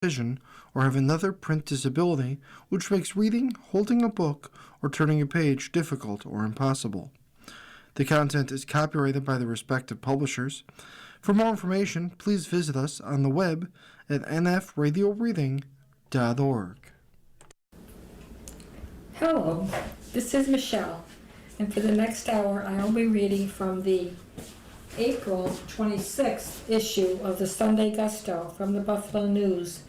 vision or have another print disability which makes reading, holding a book, or turning a page difficult or impossible. The content is copyrighted by the respective publishers. For more information, please visit us on the web at nfradioreading.org. Hello, this is Michelle, and for the next hour I'll be reading from the April 26th issue of the Sunday Gusto from the Buffalo News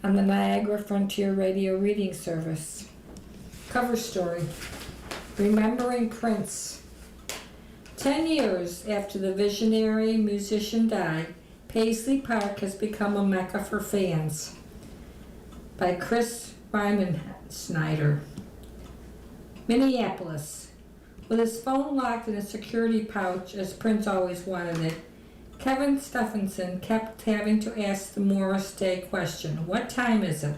on the Niagara Frontier Radio Reading Service. Cover story, Remembering Prince. 10 years after the visionary musician died, Paisley Park has become a mecca for fans. By Chris Snyder. Minneapolis. With his phone locked in a security pouch, as Prince always wanted it, Kevin Stephenson kept having to ask the Morris Day question, "What time is it?"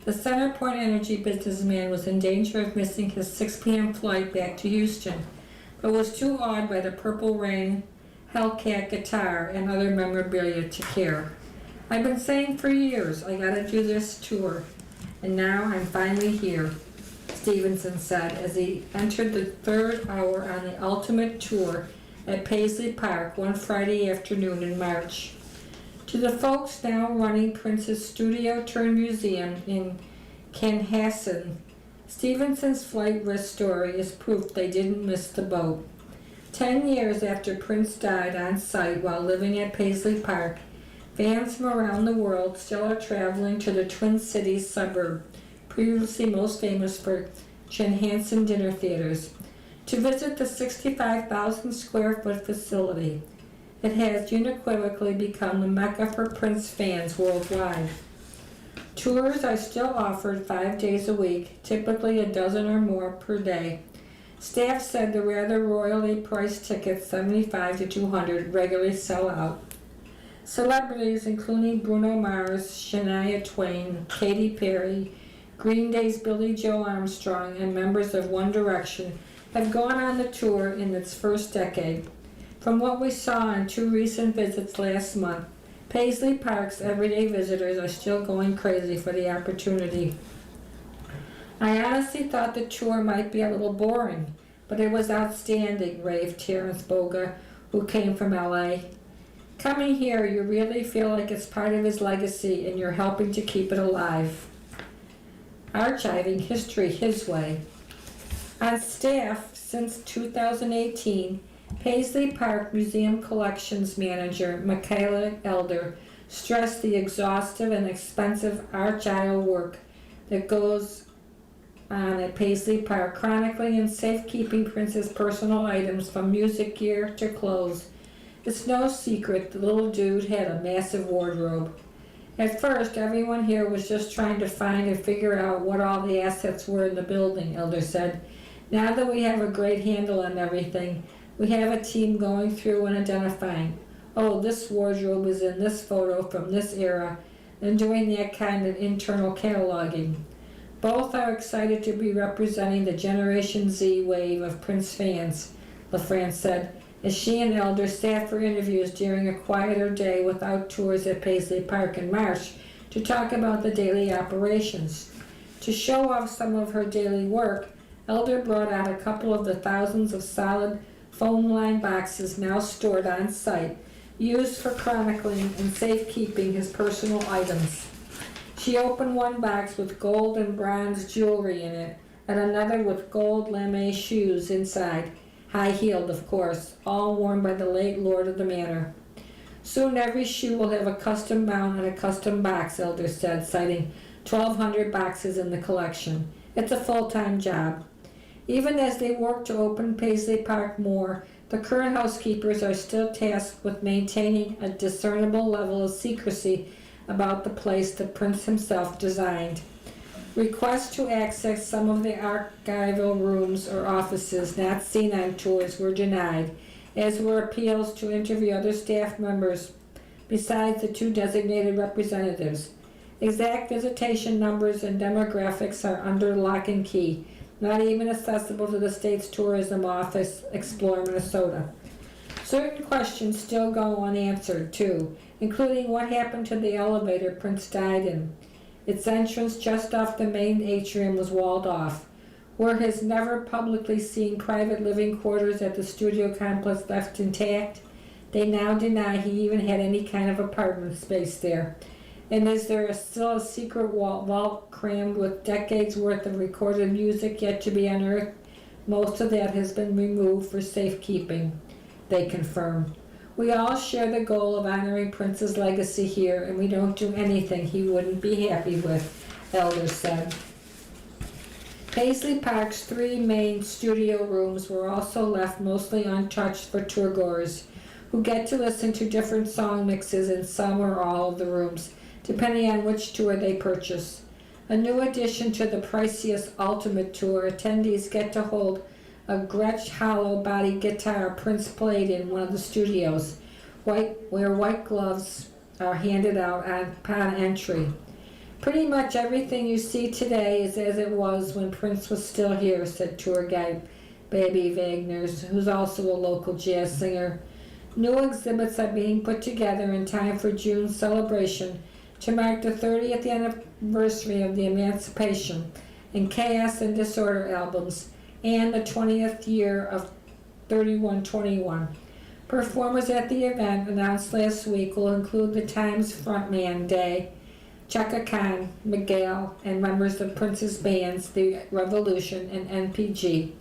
The CenterPoint Energy businessman was in danger of missing his 6 p.m. flight back to Houston, but was too awed by the Purple Rain Hellcat guitar and other memorabilia to care. "I've been saying for years, I gotta do this tour, and now I'm finally here," Stevenson said as he entered the third hour on the ultimate tour at Paisley Park one Friday afternoon in March. To the folks now running Prince's studio-turned-museum in Canhasset, Stevenson's flight risk story is proof they didn't miss the boat. 10 years after Prince died on site while living at Paisley Park, fans from around the world still are traveling to the Twin Cities suburb, previously most famous for Chanhassen dinner theaters, to visit the 65,000 square foot facility. It has unequivocally become the mecca for Prince fans worldwide. Tours are still offered 5 days a week, typically a dozen or more per day. Staff said the rather royally priced tickets, $75 to $200, regularly sell out. Celebrities including Bruno Mars, Shania Twain, Katy Perry, Green Day's Billie Joe Armstrong, and members of One Direction have gone on the tour in its first decade. From what we saw on 2 recent visits last month, Paisley Park's everyday visitors are still going crazy for the opportunity. "I honestly thought the tour might be a little boring, but it was outstanding," raved Terrence Boga, who came from LA. "Coming here, you really feel like it's part of his legacy and you're helping to keep it alive." Archiving history his way. On staff since 2018, Paisley Park Museum Collections Manager Michaela Elder stressed the exhaustive and expensive archival work that goes on at Paisley Park, chronicling and safekeeping Prince's personal items from music gear to clothes. It's no secret the little dude had a massive wardrobe. "At first, everyone here was just trying to find and figure out what all the assets were in the building," Elder said. "Now that we have a great handle on everything, we have a team going through and identifying, oh, this wardrobe is in this photo from this era, and doing that kind of internal cataloging." Both are excited to be representing the Generation Z wave of Prince fans, LaFrance said, as she and Elder sat for interviews during a quieter day without tours at Paisley Park in March to talk about the daily operations. To show off some of her daily work, Elder brought out a couple of the thousands of solid foam-lined boxes now stored on site, used for chronicling and safekeeping his personal items. She opened one box with gold and bronze jewelry in it, and another with gold lame shoes inside, high-heeled of course, all worn by the late lord of the manor. "Soon every shoe will have a custom mount and a custom box," Elder said, citing 1,200 boxes in the collection. "It's a full-time job." Even as they work to open Paisley Park more, the current housekeepers are still tasked with maintaining a discernible level of secrecy about the place that Prince himself designed. Requests to access some of the archival rooms or offices not seen on tours were denied, as were appeals to interview other staff members besides the 2 designated representatives. Exact visitation numbers and demographics are under lock and key, not even accessible to the state's tourism office, Explore Minnesota. Certain questions still go unanswered, too, including what happened to the elevator Prince died in. Its entrance just off the main atrium was walled off. Were his never publicly seen private living quarters at the studio complex left intact? They now deny he even had any kind of apartment space there. And is there still a secret vault crammed with decades worth of recorded music yet to be unearthed? Most of that has been removed for safekeeping, they confirm. We all share the goal of honoring Prince's legacy here, and we don't do anything he wouldn't be happy with, elders said. Paisley Park's 3 main studio rooms were also left mostly untouched for tourgoers, who get to listen to different song mixes in some or all of the rooms, depending on which tour they purchase. A new addition to the priciest Ultimate Tour, attendees get to hold a Gretsch hollow body guitar Prince played in one of the studios, where white gloves are handed out upon entry. Pretty much everything you see today is as it was when Prince was still here, said tour guide Baby Wagners, who's also a local jazz singer. New exhibits are being put together in time for June's celebration to mark the 30th anniversary of the Emancipation and Chaos and Disorder albums and the 20th year of 3121. Performers at the event announced last week will include the Times frontman Day, Chaka Khan, Miguel, and members of Prince's bands, The Revolution and NPG.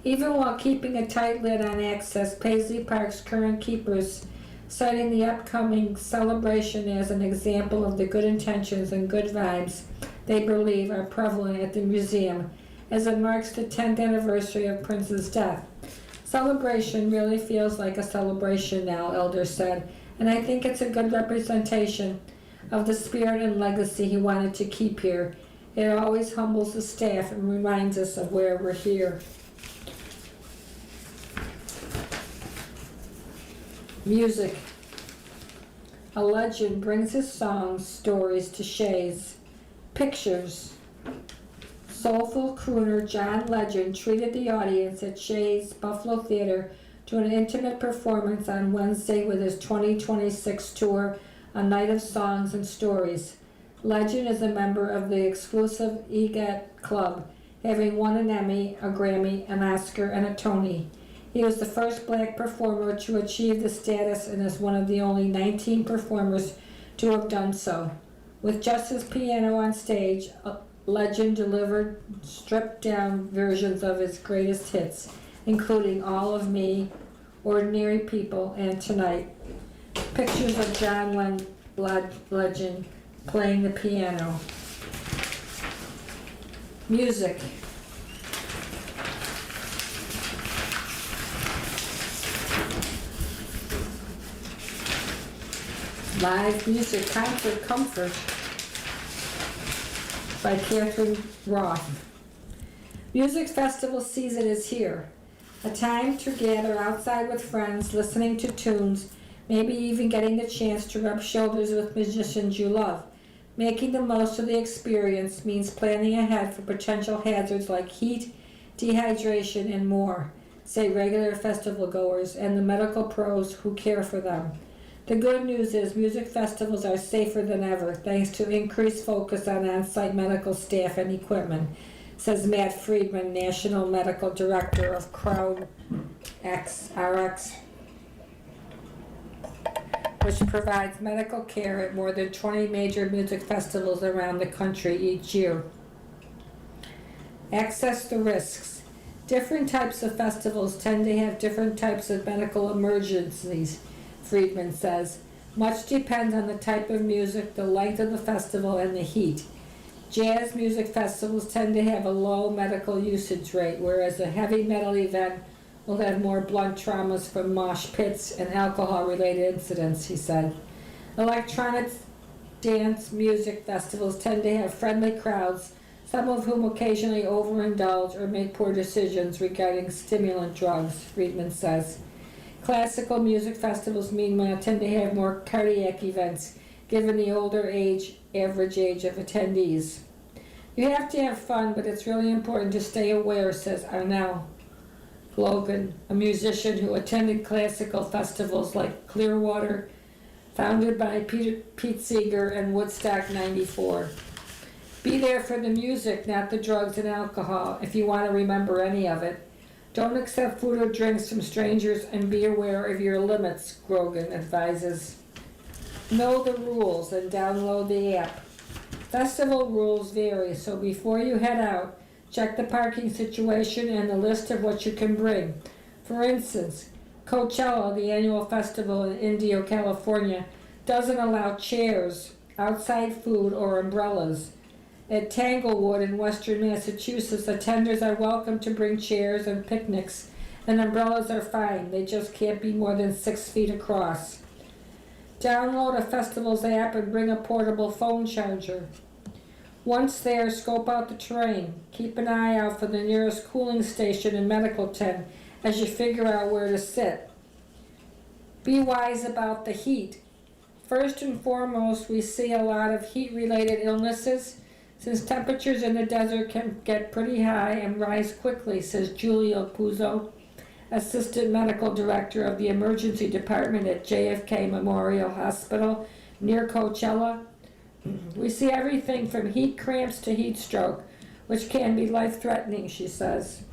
Even while keeping a tight lid on access, Paisley Park's current keepers citing the upcoming celebration as an example of the good intentions and good vibes they believe are prevalent at the museum as it marks the 10th anniversary of Prince's death. Celebration really feels like a celebration now, elders said, and I think it's a good representation of the spirit and legacy he wanted to keep here. It always humbles the staff and reminds us of where we're here. Music. A legend brings his songs, stories to Shays. Pictures. Soulful crooner John Legend treated the audience at Shays Buffalo Theater to an intimate performance on Wednesday with his 2026 tour, A Night of Songs and Stories. Legend is a member of the exclusive EGOT Club, having won an Emmy, a Grammy, an Oscar, and a Tony. He was the first black performer to achieve the status and is one of the only 19 performers to have done so. With just his piano on stage, Legend delivered stripped-down versions of his greatest hits, including All of Me, Ordinary People, and Tonight. Pictures of John Legend playing the piano. Music. Live music concert Comfort by Catherine Roth. Music festival season is here. A time to gather outside with friends, listening to tunes, maybe even getting the chance to rub shoulders with musicians you love. Making the most of the experience means planning ahead for potential hazards like heat, dehydration, and more, say regular festival goers and the medical pros who care for them. The good news is music festivals are safer than ever, thanks to increased focus on on-site medical staff and equipment, says Matt Friedman, National Medical Director of CrowdRx, which provides medical care at more than 20 major music festivals around the country each year. Access the risks. Different types of festivals tend to have different types of medical emergencies, Friedman says. Much depends on the type of music, the length of the festival, and the heat. Jazz music festivals tend to have a low medical usage rate, whereas a heavy metal event will have more blunt traumas from mosh pits and alcohol-related incidents, he said. Electronic dance music festivals tend to have friendly crowds, some of whom occasionally overindulge or make poor decisions regarding stimulant drugs, Friedman says. Classical music festivals, meanwhile, tend to have more cardiac events, given the older average age of attendees. You have to have fun, but it's really important to stay aware, says Arnell Logan, a musician who attended classical festivals like Clearwater, founded by Pete Seeger, and Woodstock '94. Be there for the music, not the drugs and alcohol, if you want to remember any of it. Don't accept food or drinks from strangers and be aware of your limits, Grogan advises. Know the rules and download the app. Festival rules vary, so before you head out, check the parking situation and the list of what you can bring. For instance, Coachella, the annual festival in Indio, California, doesn't allow chairs, outside food, or umbrellas. At Tanglewood in western Massachusetts, attenders are welcome to bring chairs and picnics, and umbrellas are fine. They just can't be more than 6 feet across. Download a festival's app and bring a portable phone charger. Once there, scope out the terrain. Keep an eye out for the nearest cooling station and medical tent as you figure out where to sit. Be wise about the heat. First and foremost, we see a lot of heat-related illnesses, since temperatures in the desert can get pretty high and rise quickly, says Giulio Puzzo, Assistant Medical Director of the Emergency Department at JFK Memorial Hospital near Coachella. We see everything from heat cramps to heat stroke, which can be life-threatening, she says.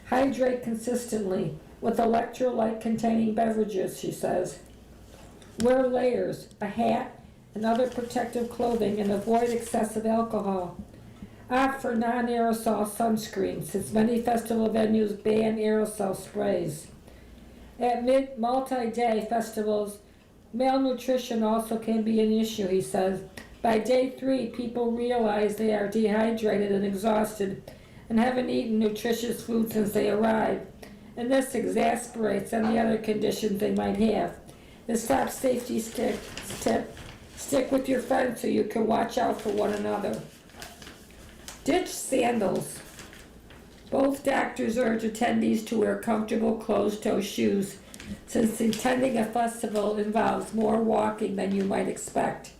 Hydrate consistently with electrolyte-containing beverages, she says. Wear layers, a hat, and other protective clothing, and avoid excessive alcohol. Opt for non-aerosol sunscreen, since many festival venues ban aerosol sprays. At multi-day festivals, malnutrition also can be an issue, he says. By day 3, people realize they are dehydrated and exhausted and haven't eaten nutritious food since they arrived, and this exasperates any other conditions they might have. This top safety tip: stick with your friends so you can watch out for one another. Ditch sandals. Both doctors urge attendees to wear comfortable closed-toe shoes, since attending a festival involves more walking than you might expect,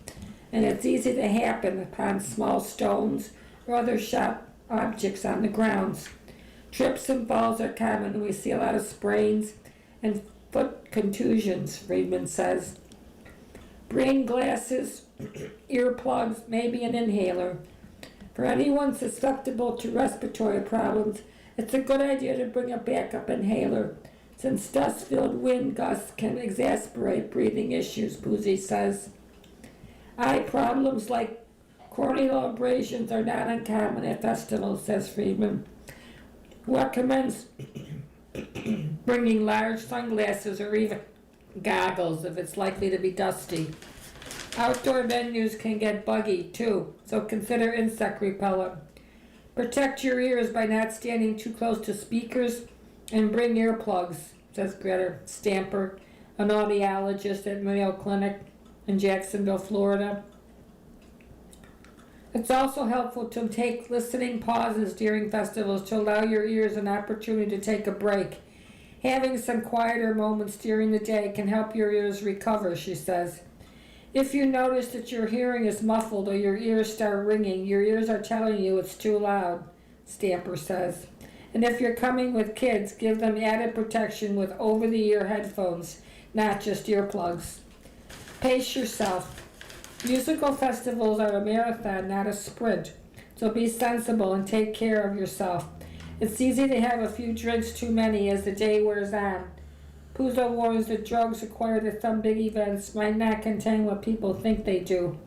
and it's easy to happen upon small stones or other sharp objects on the grounds. Trips and falls are common, and we see a lot of sprains and foot contusions, Friedman says. Bring glasses, earplugs, maybe an inhaler. For anyone susceptible to respiratory problems, it's a good idea to bring a backup inhaler, since dust-filled wind gusts can exacerbate breathing issues, Boozy says. Eye problems like corneal abrasions are not uncommon at festivals, says Friedman, who recommends bringing large sunglasses or even goggles if it's likely to be dusty. Outdoor venues can get buggy too, so consider insect repellent. Protect your ears by not standing too close to speakers, and bring earplugs, says Greta Stamper, an audiologist at Mayo Clinic in Jacksonville, Florida. It's also helpful to take listening pauses during festivals to allow your ears an opportunity to take a break. Having some quieter moments during the day can help your ears recover, she says. If you notice that your hearing is muffled or your ears start ringing, your ears are telling you it's too loud, Stamper says. And if you're coming with kids, give them added protection with over-the-ear headphones, not just earplugs. Pace yourself. Musical festivals are a marathon, not a sprint, so be sensible and take care of yourself. It's easy to have a few drinks too many as the day wears on. Puzo warns that drugs acquired at some big events might not contain what people think they do.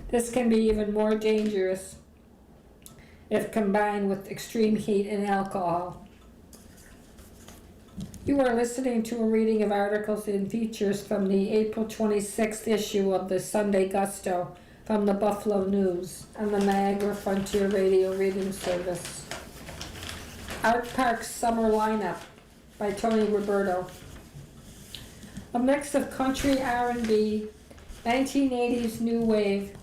This can be even more dangerous if combined with extreme heat and alcohol. You are listening to a reading of articles and features from the April 26th issue of the Sunday Gusto from the Buffalo News on the Niagara Frontier Radio Reading Service. Art Park's Summer Lineup by Tony Roberto. A mix of country R&B, 1980s new wave,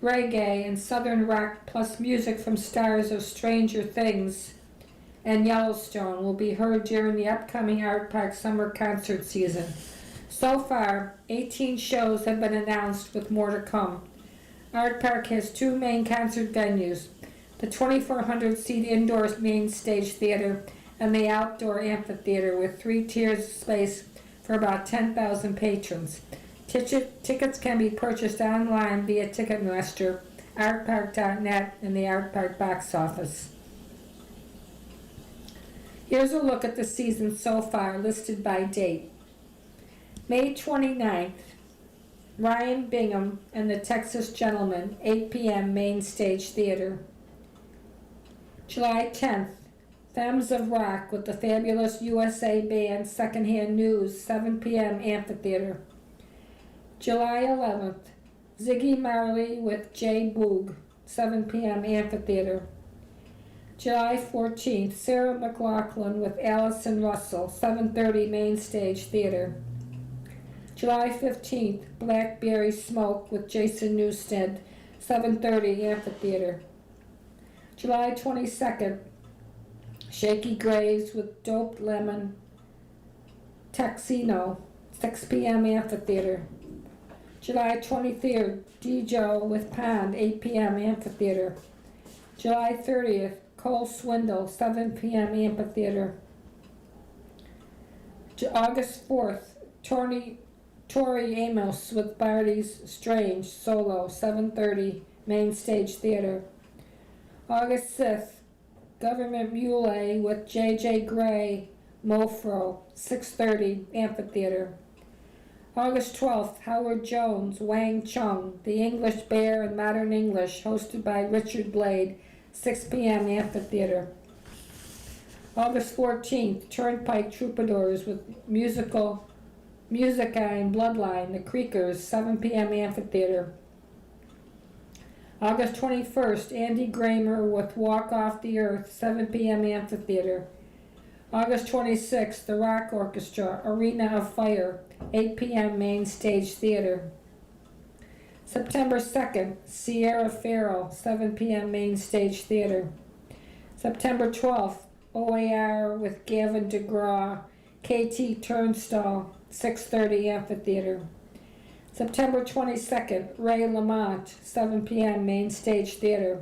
reggae, and southern rock, plus music from stars of Stranger Things and Yellowstone will be heard during the upcoming Art Park summer concert season. So far, 18 shows have been announced with more to come. Art Park has 2 main concert venues, the 2,400-seat indoor main stage theater and the outdoor amphitheater with 3 tiers of space for about 10,000 patrons. Tickets can be purchased online via Ticketmaster, artpark.net, and the Artpark box office. Here's a look at the season so far, listed by date. May 29th, Ryan Bingham and the Texas Gentlemen, 8 p.m. Main Stage Theater. July 10th, Femmes of Rock with the fabulous USA band Secondhand News, 7 p.m. Amphitheater. July 11th, Ziggy Marley with Jay Boog, 7 p.m. Amphitheater. July 14th, Sarah McLachlan with Allison Russell, 7:30 Main Stage Theater. July 15th, Blackberry Smoke with Jason Newsted, 7:30 Amphitheater. July 22nd, Shaky Graves with Doped Lemon, Texino, 6 p.m. Amphitheater. July 23rd, Dijo with Pond, 8 p.m. Amphitheater. July 30th, Cole Swindle, 7 p.m. Amphitheater. August 4th, Tori Amos with Barty's Strange, solo, 7:30 Main Stage Theater. August 5th, Government Mule with J.J. Gray, Mofro, 6:30 Amphitheater. August 12th, Howard Jones, Wang Chung, The English Bear and Modern English, hosted by Richard Blade, 6 p.m. Amphitheater. August 14th, Turnpike Troubadours with Musica and Bloodline, The Creakers, 7 p.m. Amphitheater. August 21st, Andy Grammer with Walk Off the Earth, 7 p.m. Amphitheater. August 26th, The Rock Orchestra, Arena of Fire, 8 p.m. Main Stage Theater. September 2nd, Sierra Farrell, 7 p.m. Main Stage Theater. September 12th, OAR with Gavin DeGraw, KT Turnstall, 6:30 Amphitheater. September 22nd, Ray Lamont, 7 p.m. Main Stage Theater.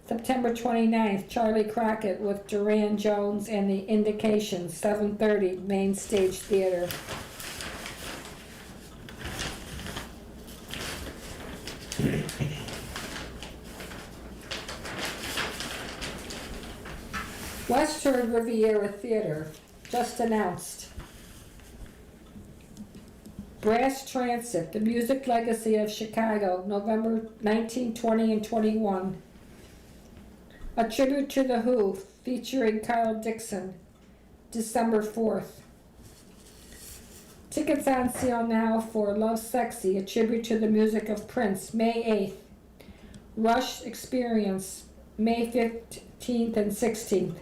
September 29th, Charlie Crockett with Duran Jones and the Indications, 7:30 Main Stage Theater. Western Riviera Theater, just announced. Brass Transit, The Music Legacy of Chicago, November 19, 20, and 21. A Tribute to the Who, featuring Carl Dixon, December 4th. Tickets on sale now for Love Sexy, a tribute to the music of Prince, May 8th. Rush Experience, May 15th and 16th.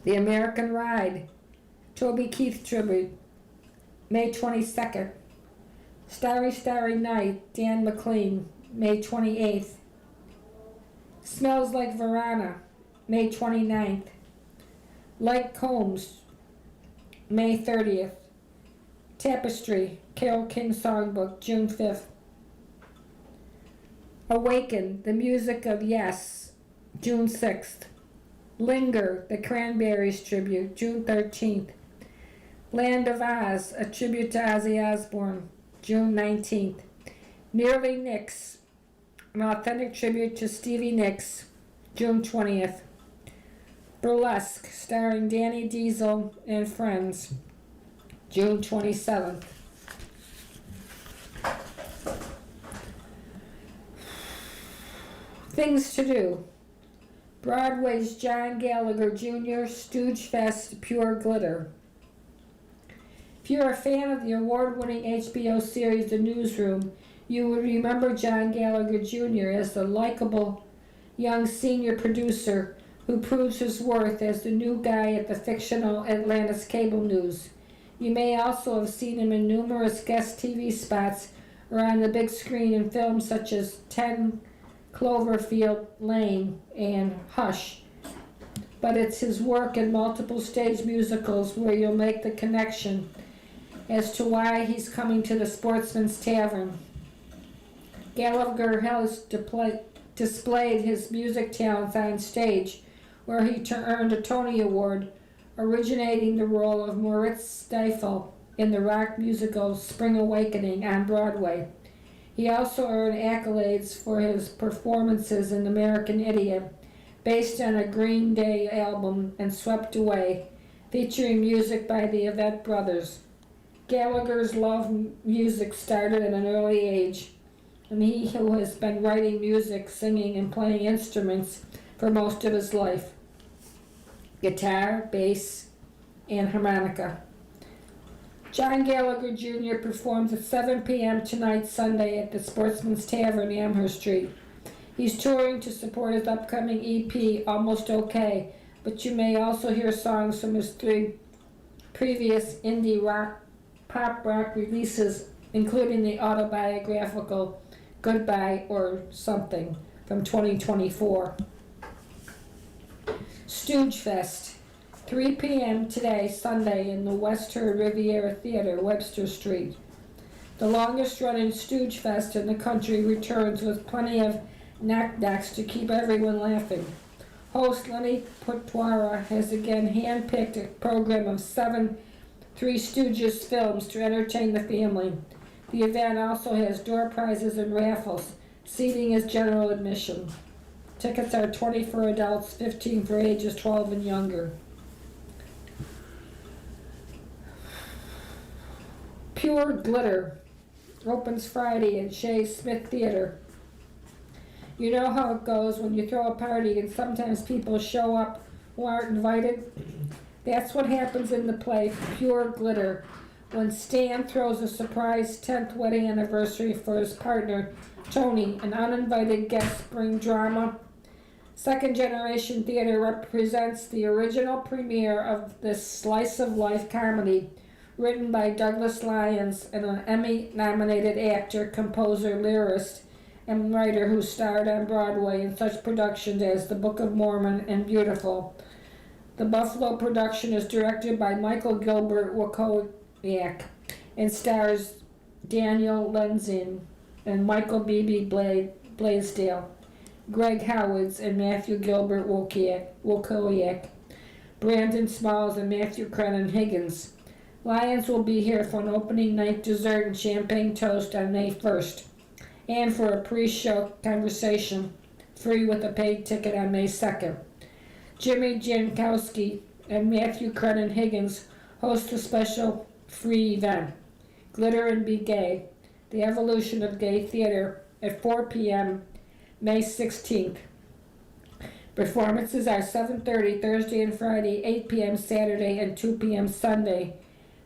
The American Ride, Toby Keith tribute, May 22nd. Starry Starry Night, Dan McLean, May 28th. Smells Like Verona, May 29th. Like Combs, May 30th. Tapestry, Carole King Songbook, June 5th. Awaken, the music of Yes, June 6th. Linger, the Cranberries tribute, June 13th. Land of Oz, a tribute to Ozzy Osbourne, June 19th. Nearly Nicks, an authentic tribute to Stevie Nicks, June 20th. Burlesque, starring Danny Diesel and Friends, June 27th. Things to do. Broadway's John Gallagher Jr. Stooge Fest Pure Glitter. If you're a fan of the award-winning HBO series The Newsroom, you would remember John Gallagher Jr. as the likable young senior producer who proves his worth as the new guy at the fictional Atlantis Cable News. You may also have seen him in numerous guest TV spots or on the big screen in films such as 10 Cloverfield Lane and Hush. But it's his work in multiple stage musicals where you'll make the connection as to why he's coming to the Sportsman's Tavern. Gallagher has displayed his music talents on stage where he earned a Tony Award, originating the role of Moritz Stiefel in the rock musical Spring Awakening on Broadway. He also earned accolades for his performances in American Idiot, based on a Green Day album, and Swept Away, featuring music by the Avett Brothers. Gallagher's love music started at an early age, and he who has been writing music, singing, and playing instruments for most of his life: guitar, bass, and harmonica. John Gallagher Jr. performs at 7 p.m. tonight, Sunday, at the Sportsman's Tavern, Amherst Street. He's touring to support his upcoming EP, Almost Okay, but you may also hear songs from his 3 previous indie pop rock releases, including the autobiographical Goodbye or Something from 2024. Stooge Fest, 3 p.m. today, Sunday, in the Western Riviera Theater, Webster Street. The longest-running Stooge Fest in the country returns with plenty of knock-knocks to keep everyone laughing. Host Lenny Potwara has again hand-picked a program of 7 Three Stooges films to entertain the family. The event also has door prizes and raffles. Seating is general admission. Tickets are $20 for adults, $15 for ages 12 and younger. Pure Glitter opens Friday at Shea Smith Theater. You know how it goes when you throw a party and sometimes people show up who aren't invited? That's what happens in the play Pure Glitter when Stan throws a surprise 10th wedding anniversary for his partner, Tony, and uninvited guests bring drama. Second Generation Theater represents the original premiere of this slice-of-life comedy written by Douglas Lyons, and an Emmy-nominated actor, composer, lyricist, and writer who starred on Broadway in such productions as The Book of Mormon and Beautiful. The Buffalo production is directed by Michael Gilbert Wakowiak and stars Daniel Lenzin and Michael Beebe Blaisdell, Greg Howards and Matthew Gilbert Wakowiak, Brandon Smalls and Matthew Crennan Higgins. Lions will be here for an opening night dessert and champagne toast on May 1st, and for a pre-show conversation, free with a paid ticket on May 2nd. Jimmy Jankowski and Matthew Crennan Higgins host a special free event, Glitter and Be Gay, the evolution of gay theater, at 4 p.m. May 16th. Performances are 7:30 Thursday and Friday, 8 p.m. Saturday, and 2 p.m. Sunday,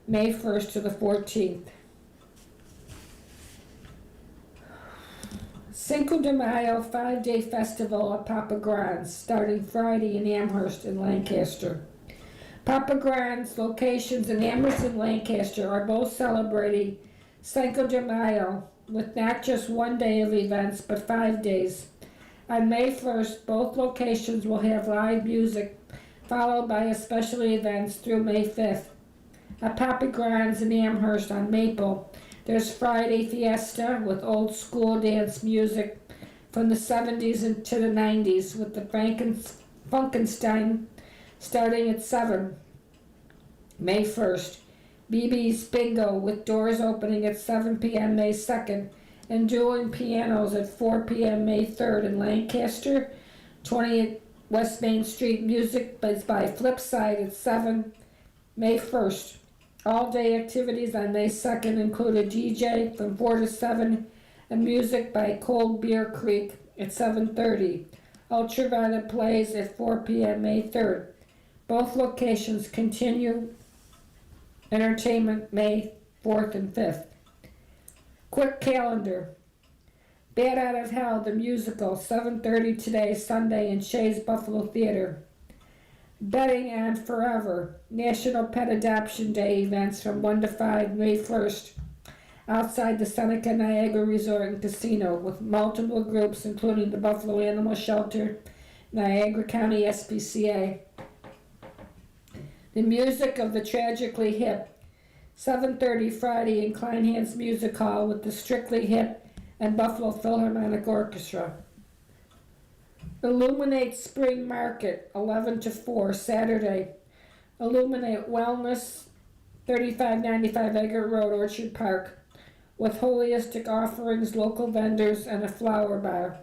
May 1st to the 14th. Cinco de Mayo 5-day festival at Papa Gran's, starting Friday in Amherst and Lancaster. Papa Gran's locations in Amherst and Lancaster are both celebrating Cinco de Mayo with not just one day of events, but 5 days. On May 1st, both locations will have live music, followed by special events through May 5th. At Papa Gran's in Amherst on Maple, there's Friday Fiesta with old school dance music from the 70s into the 90s with the Funkenstein starting at 7, May 1st. BB's Bingo with doors opening at 7 p.m. May 2nd and dueling pianos at 4 p.m. May 3rd in Lancaster. 20 West Main Street music is by Flipside at 7 May 1st. All-day activities on May 2nd include a DJ from 4 to 7 and music by Cold Beer Creek at 7:30. Ultraviolet plays at 4 p.m. May 3rd. Both locations continue entertainment May 4th and 5th. Quick calendar. Bat Out of Hell, the musical, 7:30 today, Sunday, in Shea's Buffalo Theater. Betting on Forever, National Pet Adoption Day events from 1 to 5, May 1st, outside the Seneca Niagara Resort and Casino, with multiple groups including the Buffalo Animal Shelter, Niagara County SPCA. The music of the Tragically Hip, 7:30 Friday in Kleinhans Music Hall with the Strictly Hip and Buffalo Philharmonic Orchestra. Illuminate Spring Market, 11 to 4, Saturday. Illuminate Wellness, 3595 Eggert Road, Orchard Park, with holistic offerings, local vendors, and a flower bar.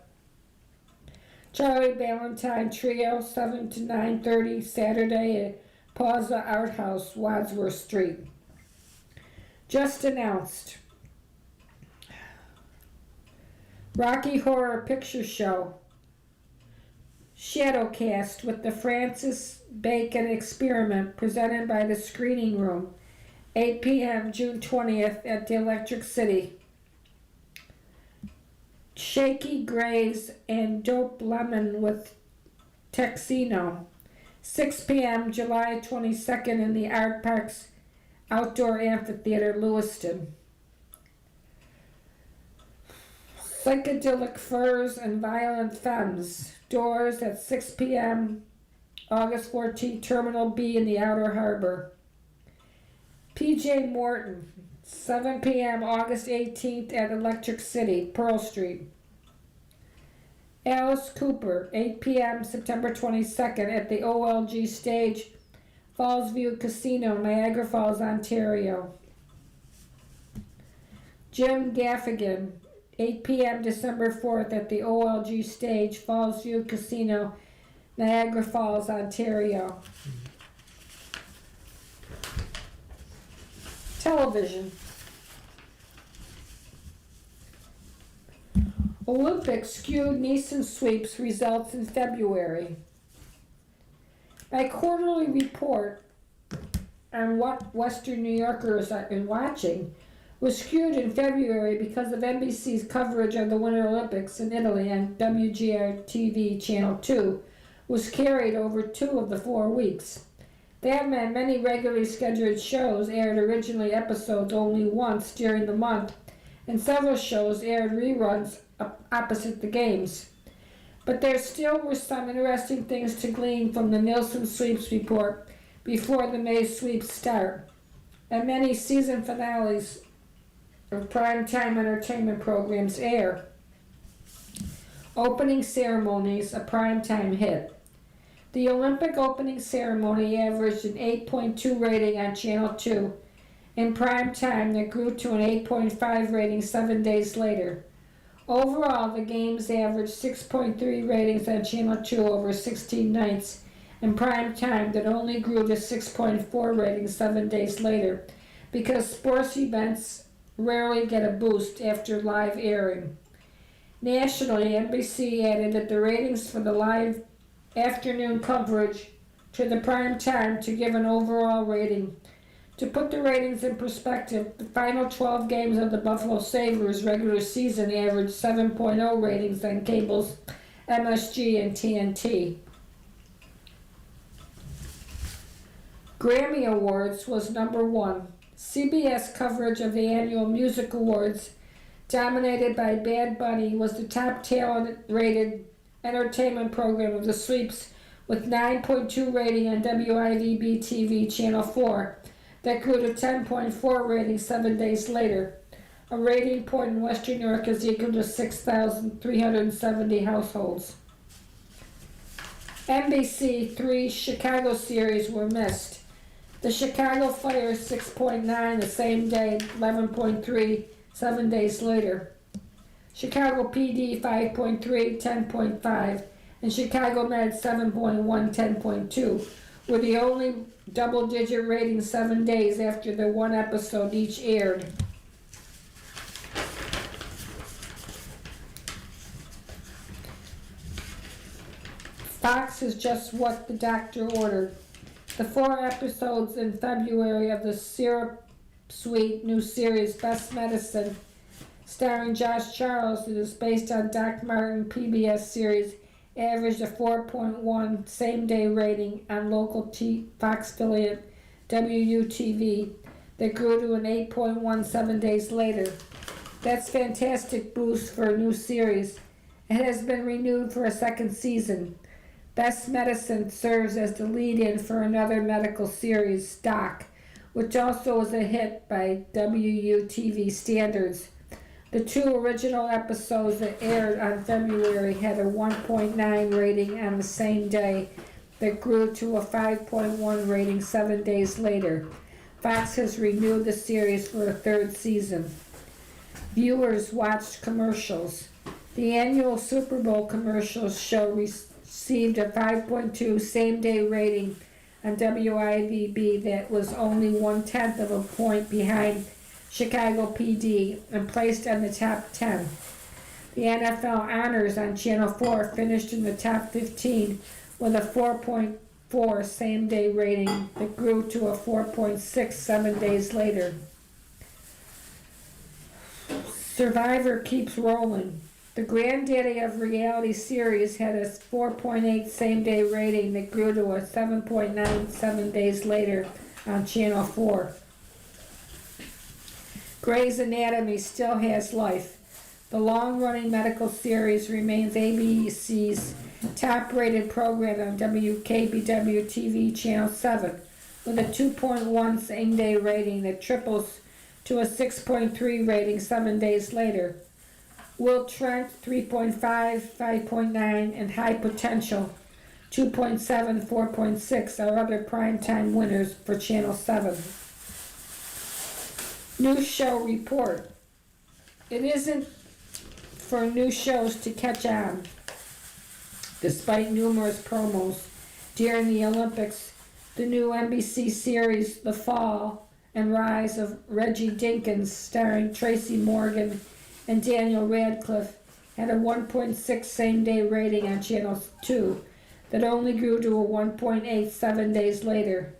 Charlie Ballantyne Trio, 7 to 9:30, Saturday at Pausa Art House, Wadsworth Street. Just announced. Rocky Horror Picture Show, Shadowcast with the Francis Bacon Experiment, presented by the Screening Room, 8 p.m. June 20th at the Electric City. Shaky Graves and Dope Lemon with Texino, 6 p.m. July 22nd in the Art Parks Outdoor Amphitheater, Lewiston. Psychedelic Furs and Violent Femmes, doors at 6 p.m. August 14th, Terminal B in the Outer Harbor. PJ Morton, 7 p.m. August 18th at Electric City, Pearl Street. Alice Cooper, 8 p.m. September 22nd at the OLG Stage, Fallsview Casino, Niagara Falls, Ontario. Jim Gaffigan, 8 p.m. December 4th at the OLG Stage, Fallsview Casino, Niagara Falls, Ontario. Television. Olympic skewed Nissan sweeps results in February. My quarterly report on what Western New Yorkers are watching was skewed in February because of NBC's coverage of the Winter Olympics in Italy on WGR-TV Channel 2 was carried over 2 of the 4 weeks. That meant many regularly scheduled shows aired originally episodes only once during the month, and several shows aired reruns opposite the games. But there still were some interesting things to glean from the Nielsen Sweeps report before the May sweeps start, and many season finales of primetime entertainment programs air. Opening ceremonies, a primetime hit. The Olympic opening ceremony averaged an 8.2 rating on Channel 2 in prime time that grew to an 8.5 rating 7 days later. Overall, the games averaged 6.3 ratings on Channel 2 over 16 nights in prime time that only grew to 6.4 ratings 7 days later, because sports events rarely get a boost after live airing. Nationally, NBC added that the ratings for the live afternoon coverage to the prime time to give an overall rating. To put the ratings in perspective, the final 12 games of the Buffalo Sabres regular season averaged 7.0 ratings on cable's MSG and TNT. Grammy Awards was number 1. CBS coverage of the annual Music Awards, dominated by Bad Bunny, was the top talent-rated entertainment program of the sweeps, with 9.2 rating on WIVB-TV Channel 4, that grew to 10.4 rating 7 days later. A rating point in Western New York is equal to 6,370 households. NBC 3 Chicago series were missed. The Chicago Fire 6.9 the same day, 11.3 7 days later. Chicago PD 5.3, 10.5, and Chicago Med 7.1, 10.2 were the only double-digit ratings 7 days after the one episode each aired. Fox is just what the doctor ordered. The 4 episodes in February of the Syrup Suite new series Best Medicine, starring Josh Charles, that is based on Doc Martin PBS series, averaged a 4.1 same-day rating on local Fox affiliate WUTV that grew to an 8.1 7 days later. That's fantastic boost for a new series. It has been renewed for a second season. Best Medicine serves as the lead-in for another medical series, Doc, which also was a hit by WUTV standards. The 2 original episodes that aired on February had a 1.9 rating on the same day that grew to a 5.1 rating 7 days later. Fox has renewed the series for a 3rd season. Viewers watched commercials. The annual Super Bowl commercials show received a 5.2 same-day rating on WIVB that was only 1/10 of a point behind Chicago PD and placed on the top 10. The NFL Honors on Channel 4 finished in the top 15 with a 4.4 same-day rating that grew to a 4.6 7 days later. Survivor keeps rolling. The granddaddy of reality series had a 4.8 same-day rating that grew to a 7.9 7 days later on Channel 4. Grey's Anatomy still has life. The long-running medical series remains ABC's top-rated program on WKBW TV Channel 7, with a 2.1 same-day rating that triples to a 6.3 rating 7 days later. Will Trent, 3.5, 5.9, and High Potential, 2.7, 4.6 are other primetime winners for Channel 7. New show report. It isn't for new shows to catch on. Despite numerous promos during the Olympics, the new NBC series The Fall and Rise of Reggie Dinkins, starring Tracy Morgan and Daniel Radcliffe, had a 1.6 same-day rating on Channel 2 that only grew to a 1.8 7 days later.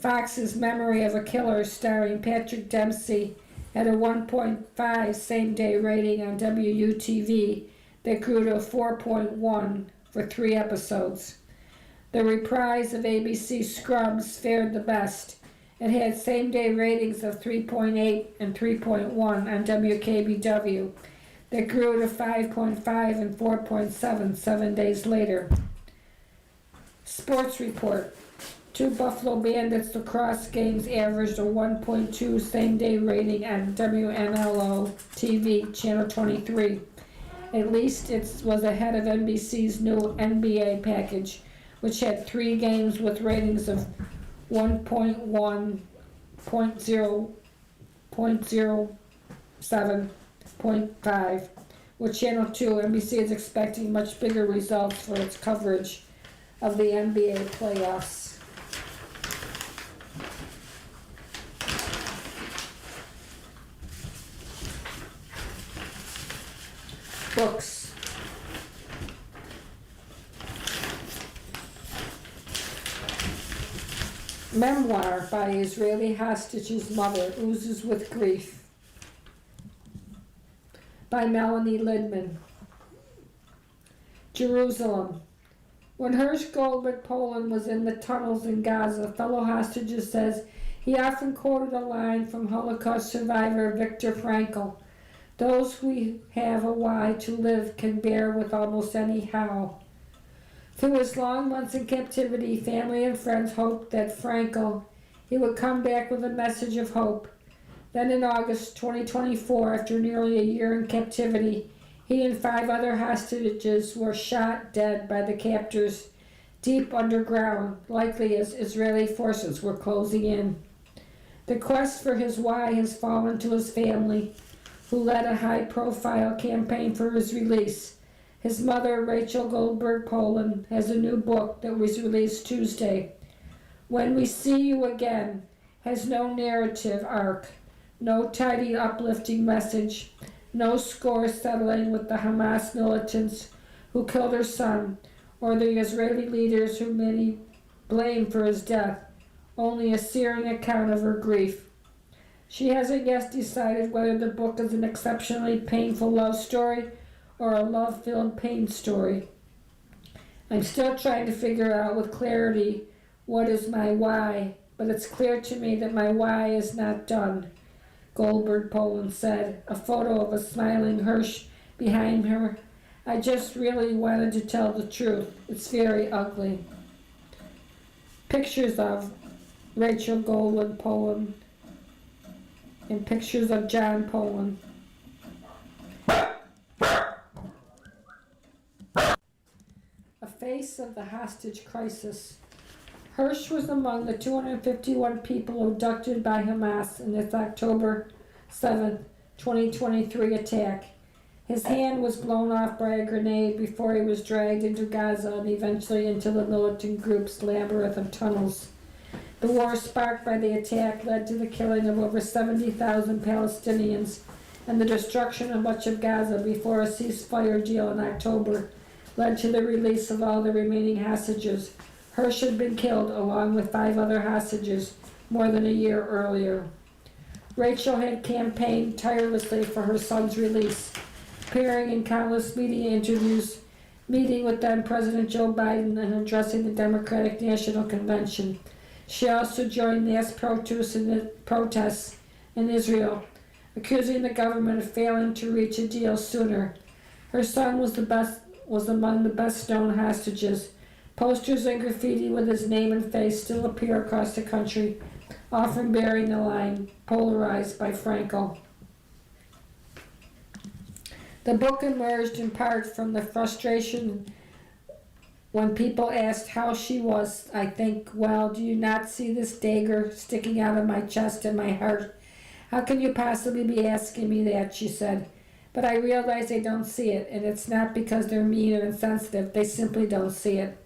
Fox's Memory of a Killer, starring Patrick Dempsey, had a 1.5 same-day rating on WUTV that grew to a 4.1 for 3 episodes. The reprise of ABC Scrubs fared the best. It had same-day ratings of 3.8 and 3.1 on WKBW that grew to 5.5 and 4.7 7 days later. Sports report. 2 Buffalo Bandits lacrosse games averaged a 1.2 same-day rating on WNLO TV Channel 23. At least it was ahead of NBC's new NBA package, which had 3 games with ratings of 1.1, 0.0, 0.07, 0.5. With Channel 2, NBC is expecting much bigger results for its coverage of the NBA playoffs. Books. Memoir by Israeli hostage's mother oozes with grief, by Melanie Lidman. Jerusalem. When Hirsch Goldberg Poland was in the tunnels in Gaza, fellow hostages says he often quoted a line from Holocaust survivor Viktor Frankl: "Those who have a why to live can bear with almost any how." Through his long months in captivity, family and friends hoped that Frankl, he would come back with a message of hope. Then in August 2024, after nearly a year in captivity, he and 5 other hostages were shot dead by the captors deep underground, likely as Israeli forces were closing in. The quest for his why has fallen to his family, who led a high-profile campaign for his release. His mother, Rachel Goldberg Poland, has a new book that was released Tuesday. When We See You Again has no narrative arc, no tidy uplifting message, no score settling with the Hamas militants who killed her son, or the Israeli leaders who many blame for his death, only a searing account of her grief. She hasn't yet decided whether the book is an exceptionally painful love story or a love-filled pain story. I'm still trying to figure out with clarity what is my why, but it's clear to me that my why is not done, Goldberg Poland said, a photo of a smiling Hirsch behind her. I just really wanted to tell the truth. It's very ugly. Pictures of Rachel Goldberg Poland and pictures of John Poland. face of the hostage crisis. Hirsch was among the 251 people abducted by Hamas in its October 7, 2023 attack. His hand was blown off by a grenade before he was dragged into Gaza and eventually into the militant group's labyrinth of tunnels. The war sparked by the attack led to the killing of over 70,000 Palestinians and the destruction of much of Gaza before a ceasefire deal in October led to the release of all the remaining hostages. Hirsch had been killed along with 5 other hostages more than a year earlier. Rachel had campaigned tirelessly for her son's release, appearing in countless media interviews, meeting with then President Joe Biden, and addressing the Democratic National Convention. She also joined mass protests in Israel, accusing the government of failing to reach a deal sooner. Her son was among the best-known hostages. Posters and graffiti with his name and face still appear across the country, often bearing the line, "Polarized by Franco." The book emerged in part from the frustration when people asked how she was. I think, well, do you not see this dagger sticking out of my chest and my heart? How can you possibly be asking me that, she said. But I realize they don't see it, and it's not because they're mean or insensitive, they simply don't see it.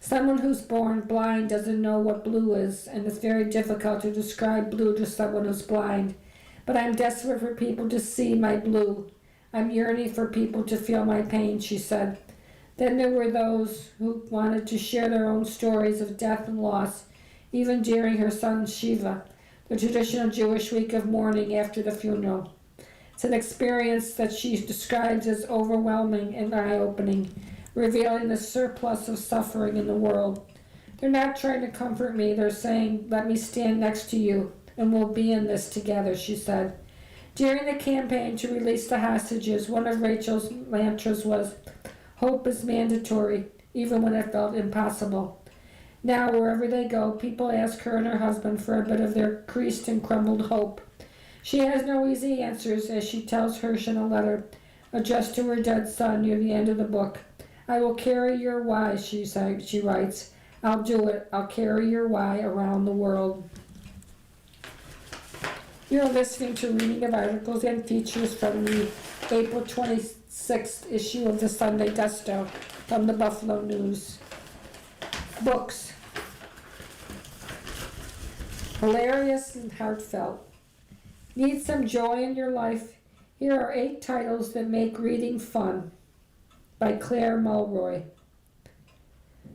Someone who's born blind doesn't know what blue is, and it's very difficult to describe blue to someone who's blind. But I'm desperate for people to see my blue. I'm yearning for people to feel my pain, she said. Then there were those who wanted to share their own stories of death and loss, even during her son's Shiva, the traditional Jewish week of mourning after the funeral. It's an experience that she describes as overwhelming and eye-opening, revealing the surplus of suffering in the world. They're not trying to comfort me, they're saying, let me stand next to you, and we'll be in this together, she said. During the campaign to release the hostages, one of Rachel's mantras was, hope is mandatory, even when it felt impossible. Now, wherever they go, people ask her and her husband for a bit of their creased and crumbled hope. She has no easy answers, as she tells Hirsch in a letter addressed to her dead son near the end of the book. I will carry your why, she writes. I'll do it. I'll carry your why around the world. You're listening to reading of articles and features from the April 26th issue of the Sunday Gusto from the Buffalo News. Books. Hilarious and heartfelt. Need some joy in your life? Here are 8 titles that make reading fun. By Claire Mulroy.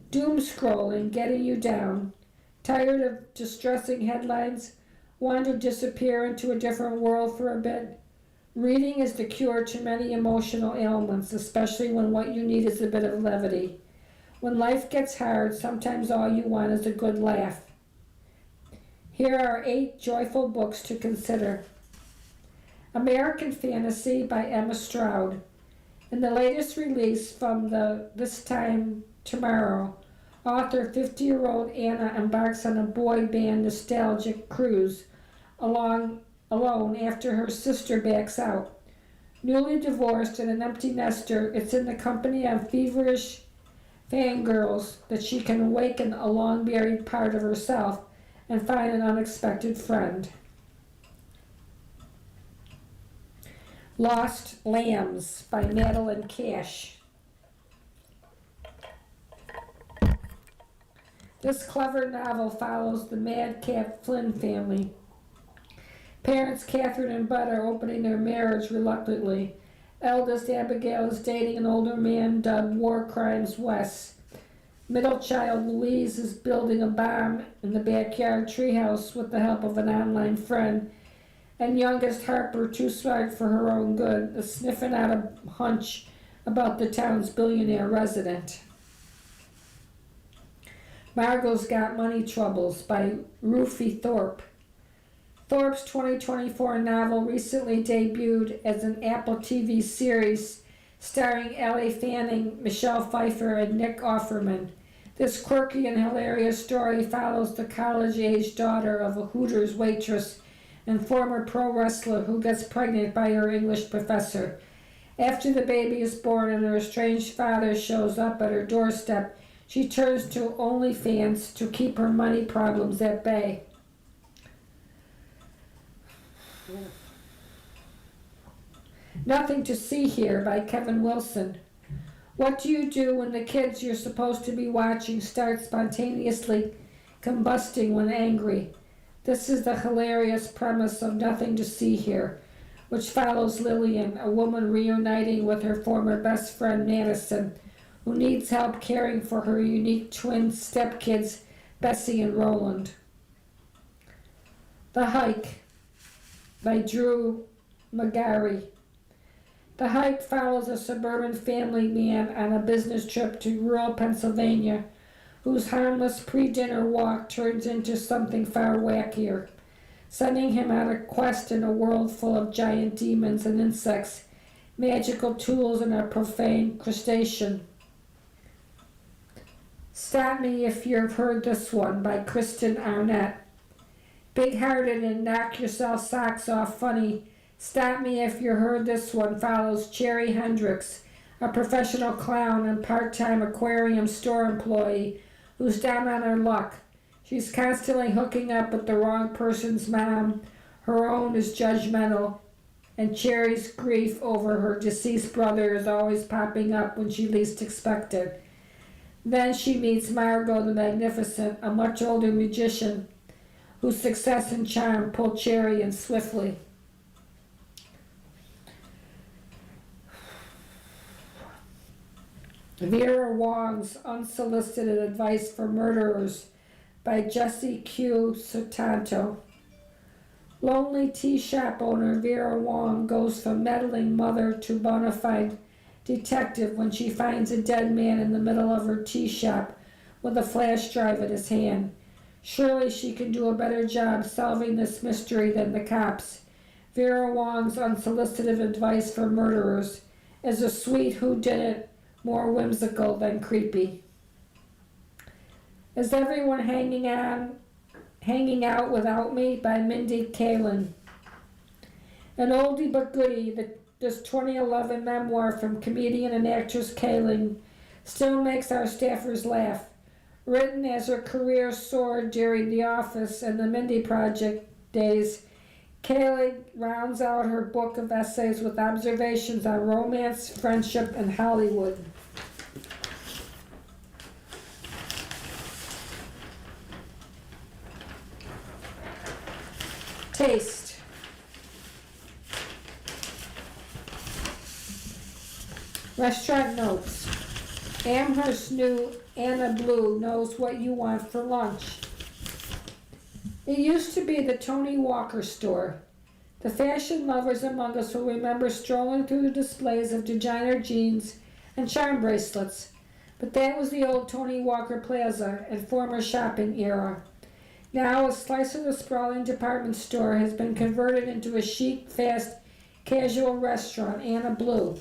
Doom scrolling, getting you down. Tired of distressing headlines? Want to disappear into a different world for a bit? Reading is the cure to many emotional ailments, especially when what you need is a bit of levity. When life gets hard, sometimes all you want is a good laugh. Here are 8 joyful books to consider. American Fantasy by Emma Stroud. In the latest release from the This Time Tomorrow, author 50-year-old Anna embarks on a boy band nostalgic cruise alone after her sister backs out. Newly divorced and an empty nester, it's in the company of feverish fangirls that she can awaken a long-buried part of herself and find an unexpected friend. Lost Lambs by Madeline Cash. This clever novel follows the madcap Flynn family. Parents Catherine and Bud are opening their marriage reluctantly. Eldest Abigail is dating an older man dubbed War Crimes Wes. Middle child Louise is building a bomb in the backyard treehouse with the help of an online friend. And youngest Harper, too smart for her own good, is sniffing out a hunch about the town's billionaire resident. Margot's Got Money Troubles by Rufi Thorpe. Thorpe's 2024 novel recently debuted as an Apple TV series starring Elle Fanning, Michelle Pfeiffer, and Nick Offerman. This quirky and hilarious story follows the college-age daughter of a Hooters waitress and former pro wrestler who gets pregnant by her English professor. After the baby is born and her estranged father shows up at her doorstep, she turns to OnlyFans to keep her money problems at bay. Nothing to See Here by Kevin Wilson. What do you do when the kids you're supposed to be watching start spontaneously combusting when angry? This is the hilarious premise of Nothing to See Here, which follows Lillian, a woman reuniting with her former best friend Madison, who needs help caring for her unique twin stepkids, Bessie and Roland. The Hike by Drew Magary. The Hike follows a suburban family man on a business trip to rural Pennsylvania, whose harmless pre-dinner walk turns into something far wackier, sending him on a quest in a world full of giant demons and insects, magical tools, and a profane crustacean. Stop Me If You've Heard This One by Kristen Arnett. Big-hearted and knock yourself socks off funny, Stop Me If You Heard This One follows Cherry Hendricks, a professional clown and part-time aquarium store employee who's down on her luck. She's constantly hooking up with the wrong person's mom, her own is judgmental, and Cherry's grief over her deceased brother is always popping up when she least expects it. Then she meets Margot the Magnificent, a much older magician, whose success and charm pull Cherry in swiftly. Vera Wong's Unsolicited Advice for Murderers by Jesse Q. Sutanto. Lonely tea shop owner Vera Wong goes from meddling mother to bona fide detective when she finds a dead man in the middle of her tea shop with a flash drive in his hand. Surely she can do a better job solving this mystery than the cops. Vera Wong's Unsolicited Advice for Murderers is a sweet whodunit, more whimsical than creepy. Is Everyone Hanging Out Without Me by Mindy Kaling. An oldie but goodie, this 2011 memoir from comedian and actress Kaling still makes our staffers laugh. Written as her career soared during The Office and the Mindy Project days, Kaling rounds out her book of essays with observations on romance, friendship, and Hollywood. Taste. Restaurant notes. Amherst's new Anna Blue knows what you want for lunch. It used to be the Tony Walker store. The fashion lovers among us will remember strolling through the displays of designer jeans and charm bracelets, but that was the old Tony Walker Plaza and former shopping era. Now, a slice of the sprawling department store has been converted into a chic, fast, casual restaurant, Anna Blue.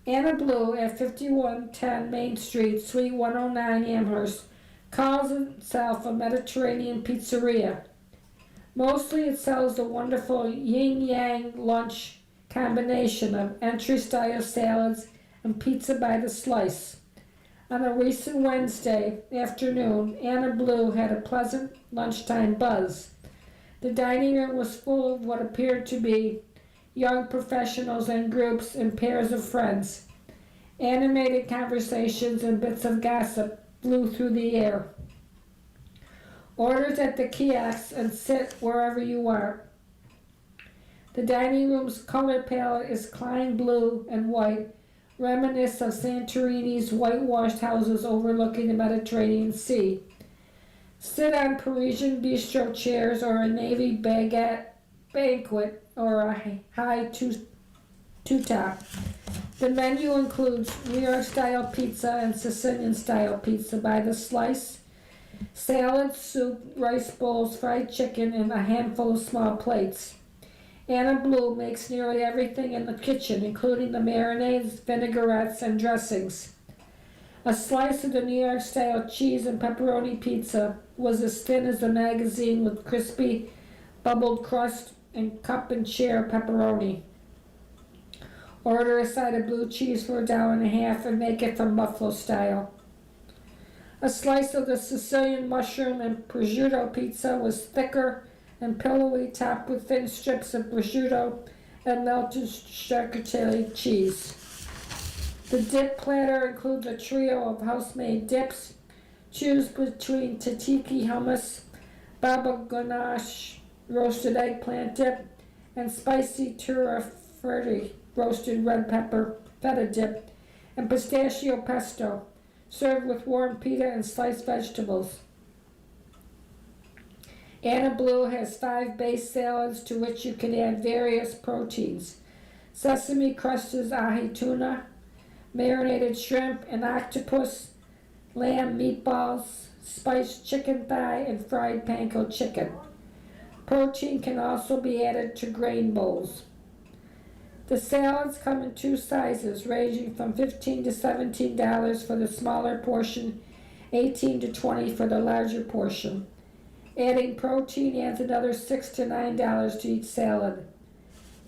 Anna Blue at 5110 Main Street, Suite 109, Amherst, calls itself a Mediterranean pizzeria. Mostly it sells the wonderful yin-yang lunch combination of entry-style salads and pizza by the slice. On a recent Wednesday afternoon, Anna Blue had a pleasant lunchtime buzz. The dining room was full of what appeared to be young professionals and groups and pairs of friends. Animated conversations and bits of gossip flew through the air. Orders at the kiosks and sit wherever you are. The dining room's color palette is Klein blue and white, reminiscent of Santorini's whitewashed houses overlooking the Mediterranean Sea. Sit on Parisian bistro chairs or a navy baguette banquet or a high two-top. The menu includes New York-style pizza and Sicilian-style pizza by the slice, salad, soup, rice bowls, fried chicken, and a handful of small plates. Anna Blue makes nearly everything in the kitchen, including the marinades, vinaigrettes, and dressings. A slice of the New York-style cheese and pepperoni pizza was as thin as a magazine with crispy, bubbled crust and cup and chair pepperoni. Order a side of blue cheese for $1.50 and make it from Buffalo style. A slice of the Sicilian mushroom and prosciutto pizza was thicker and pillowy, topped with thin strips of prosciutto and melted stracciatella cheese. The dip platter includes a trio of house-made dips. Choose between tzatziki hummus, baba ganoush roasted eggplant dip, and spicy tirafirti roasted red pepper feta dip, and pistachio pesto, served with warm pita and sliced vegetables. Anna Blue has 5 base salads to which you can add various proteins: sesame crusted ahi tuna, marinated shrimp and octopus, lamb meatballs, spiced chicken thigh, and fried panko chicken. Protein can also be added to grain bowls. The salads come in 2 sizes, ranging from $15 to $17 for the smaller portion, $18 to $20 for the larger portion. Adding protein adds another $6 to $9 to each salad.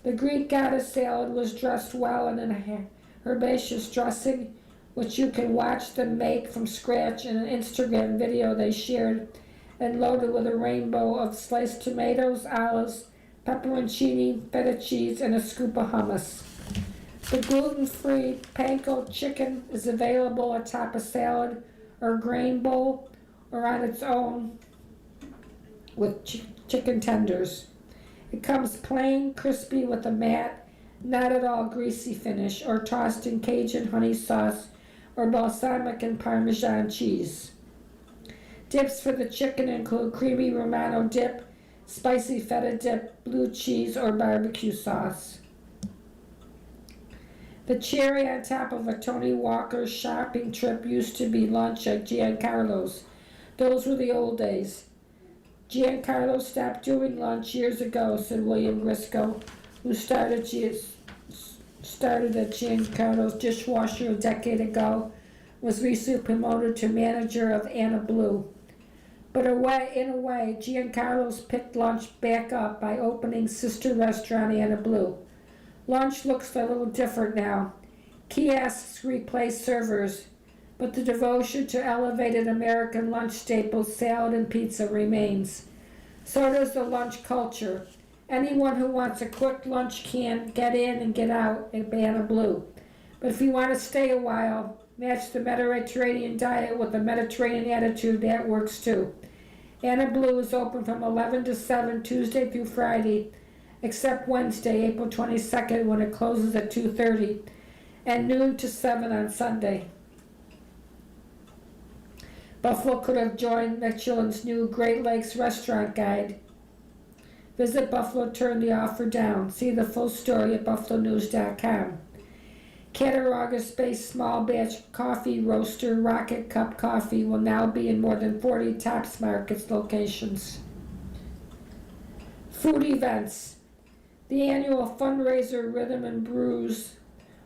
The Greek goddess salad was dressed well in an herbaceous dressing, which you can watch them make from scratch in an Instagram video they shared, and loaded with a rainbow of sliced tomatoes, olives, pepperoncini, feta cheese, and a scoop of hummus. The gluten-free panko chicken is available atop a salad or grain bowl, or on its own with chicken tenders. It comes plain, crispy with a matte, not at all greasy finish, or tossed in Cajun honey sauce or balsamic and Parmesan cheese. Dips for the chicken include creamy Romano dip, spicy feta dip, blue cheese, or barbecue sauce. The cherry on top of a Tony Walker shopping trip used to be lunch at Giancarlo's. Those were the old days. Giancarlo stopped doing lunch years ago, said William Grisco, who started at Giancarlo's dishwasher a decade ago, was recently promoted to manager of Anna Blue. But in a way, Giancarlo's picked lunch back up by opening sister restaurant Anna Blue. Lunch looks a little different now. Kiosks replace servers, but the devotion to elevated American lunch staples, salad and pizza, remains. So does the lunch culture. Anyone who wants a quick lunch can get in and get out at Anna Blue. But if you want to stay a while, match the Mediterranean diet with a Mediterranean attitude, that works too. Anna Blue is open from 11 to 7 Tuesday through Friday, except Wednesday, April 22nd, when it closes at 2:30, and noon to 7 on Sunday. Buffalo could have joined Michelin's new Great Lakes restaurant guide. Visit Buffalo turned the offer down. See the full story at buffalonews.com. Cattaraugus-based small batch coffee roaster Rocket Cup Coffee will now be in more than 40 Tops Markets locations. Food events. The annual fundraiser Rhythm and Brews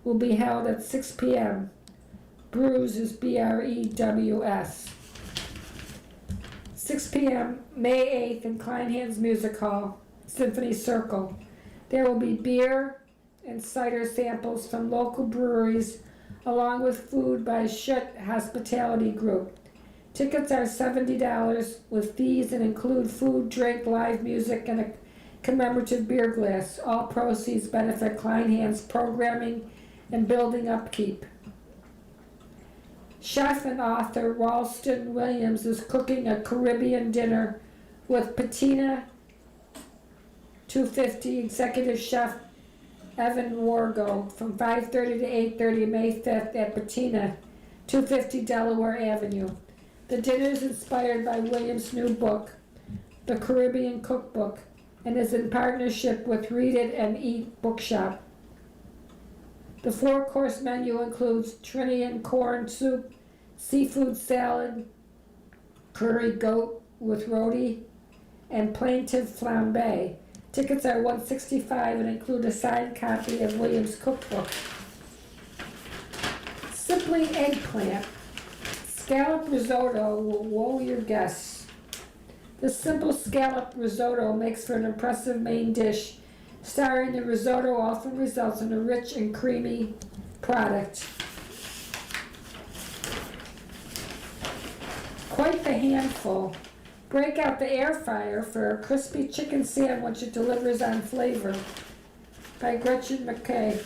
will be held at 6 p.m. Brews is B-R-E-W-S. 6 p.m. May 8th in Kleinhans Music Hall, Symphony Circle. There will be beer and cider samples from local breweries, along with food by Schutt Hospitality Group. Tickets are $70 with fees and include food, drink, live music, and a commemorative beer glass. All proceeds benefit Kleinhans programming and building upkeep. Chef and author Ralston Williams is cooking a Caribbean dinner with Patina 250 executive chef Evan Wargo from 5:30 to 8:30 May 5th at Patina 250 Delaware Avenue. The dinner is inspired by Williams' new book, The Caribbean Cookbook, and is in partnership with Read It and Eat Bookshop. The 4-course menu includes Trinidad corn soup, seafood salad, curry goat with roti, and plaintive flambe. Tickets are $165 and include a signed copy of Williams' cookbook. Simply Eggplant. Scallop risotto will wow your guests. The simple scallop risotto makes for an impressive main dish, Stirring the risotto often results in a rich and creamy product. Quite the handful. Break out the air fryer for a crispy chicken sandwich that delivers on flavor. By Gretchen McKay.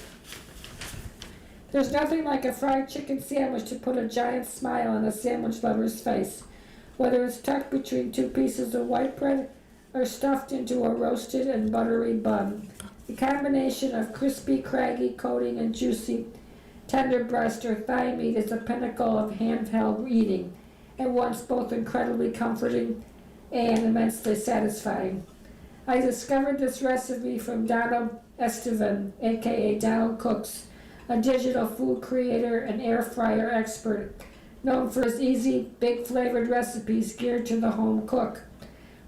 There's nothing like a fried chicken sandwich to put a giant smile on a sandwich lover's face, whether it's tucked between two pieces of white bread or stuffed into a roasted and buttery bun. The combination of crispy, craggy coating and juicy, tender breast or thigh meat is a pinnacle of handheld eating, at once both incredibly comforting and immensely satisfying. I discovered this recipe from Donald Estevan, aka Donald Cooks, a digital food creator and air fryer expert, known for his easy, big flavored recipes geared to the home cook.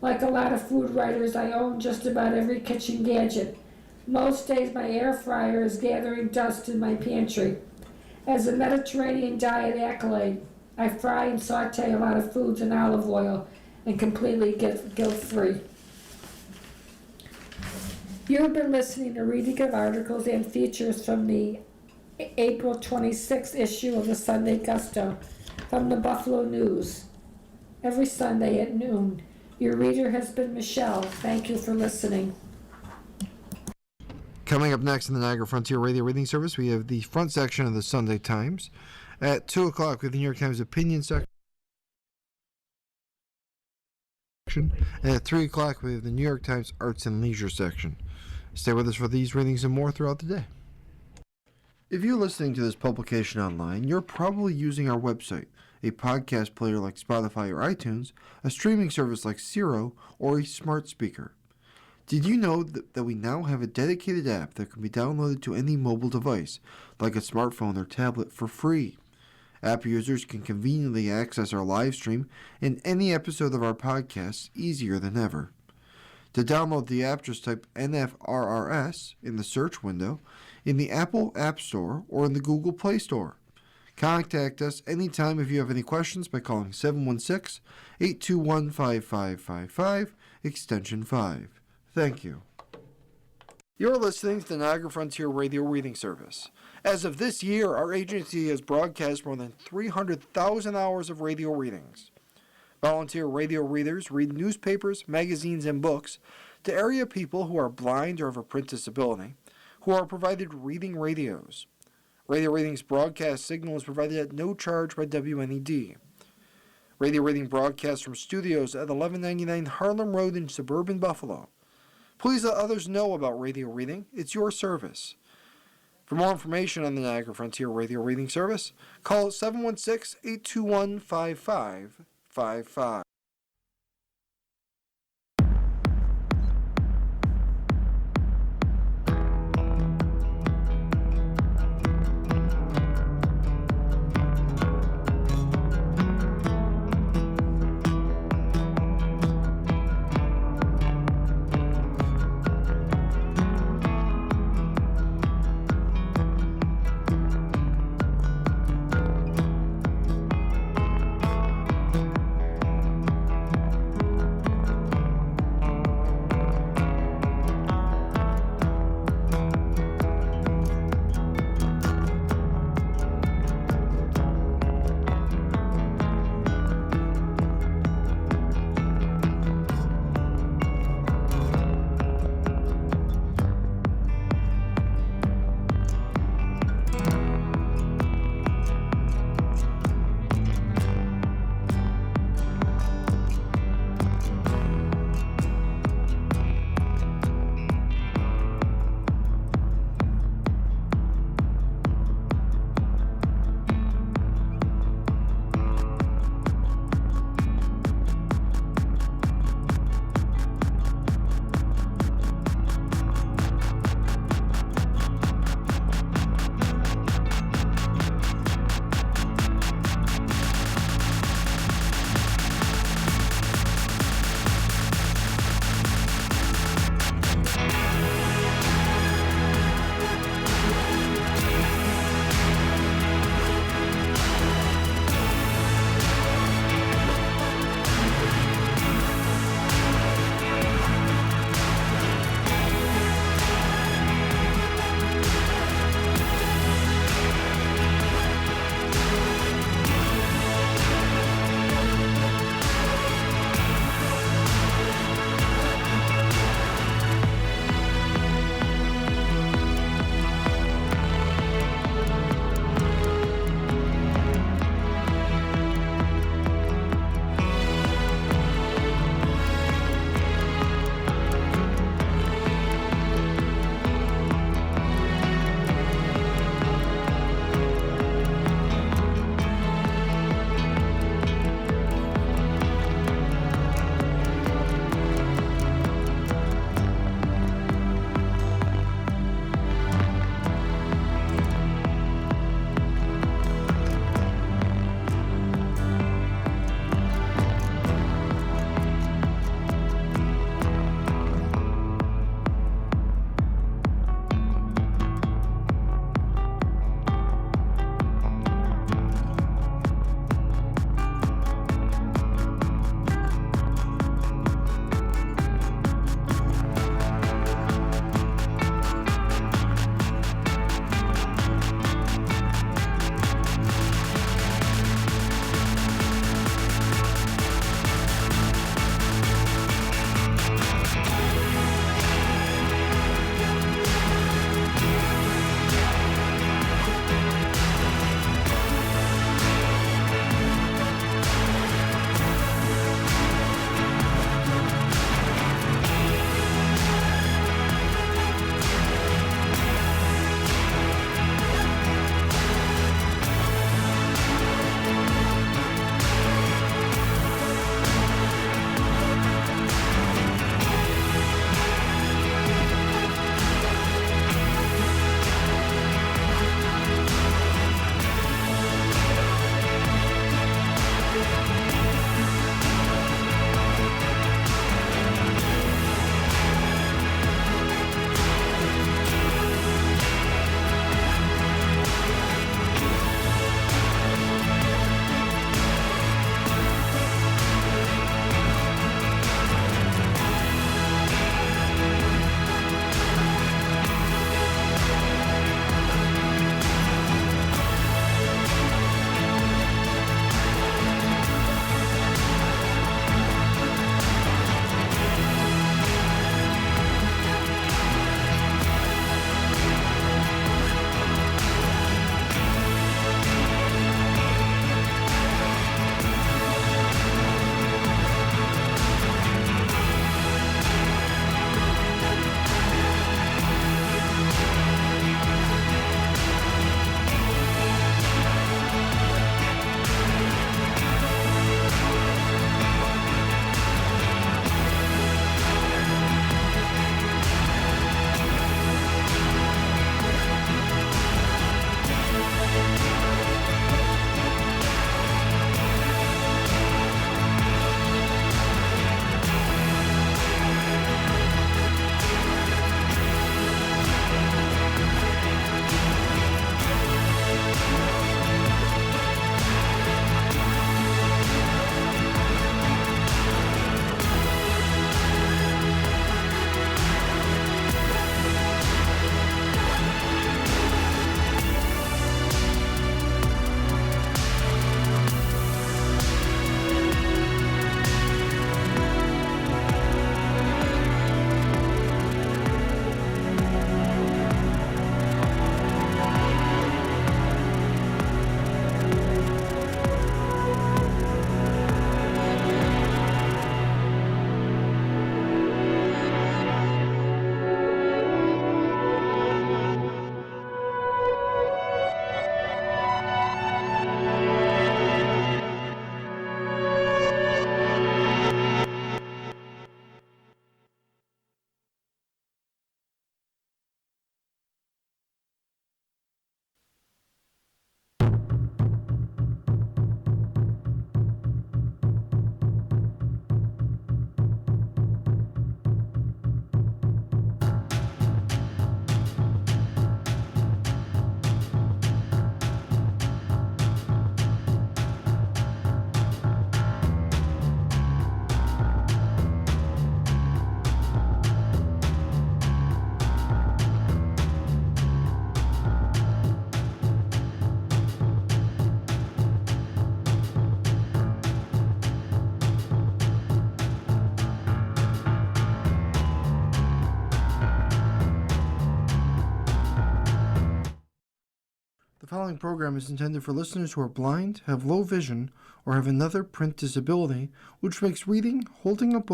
Like a lot of food writers, I own just about every kitchen gadget. Most days my air fryer is gathering dust in my pantry. As a Mediterranean diet accolade, I fry and saute a lot of foods in olive oil and completely guilt-free. You have been listening to reading of articles and features from the April 26th issue of the Sunday Gusto from the Buffalo News. Every Sunday at noon. Your reader has been Michelle. Thank you for listening. Coming up next in the Niagara Frontier Radio Reading Service, we have the front section of the Sunday Times. At 2 o'clock, we have the New York Times Opinion section. And at 3 o'clock, we have the New York Times Arts and Leisure section. Stay with us for these readings and more throughout the day. If you're listening to this publication online, you're probably using our website, a podcast player like Spotify or iTunes, a streaming service like Siro, or a smart speaker. Did you know that we now have a dedicated app that can be downloaded to any mobile device, like a smartphone or tablet, for free? App users can conveniently access our live stream and any episode of our podcast easier than ever. To download the app, just type NFRRS in the search window in the Apple App Store or in the Google Play Store. Contact us anytime if you have any questions by calling 716-821-5555, extension 5. Thank you. You're listening to the Niagara Frontier Radio Reading Service. As of this year, our agency has broadcast more than 300,000 hours of radio readings. Volunteer radio readers read newspapers, magazines, and books to area people who are blind or have a print disability, who are provided reading radios. Radio Reading's broadcast signal is provided at no charge by WNED. Radio Reading broadcasts from studios at 1199 Harlem Road in suburban Buffalo. Please let others know about Radio Reading. It's your service. For more information on the Niagara Frontier Radio Reading Service, call 716-821-5555. following program is intended for listeners who are blind, have low vision, or have another print disability, which makes reading, holding a book,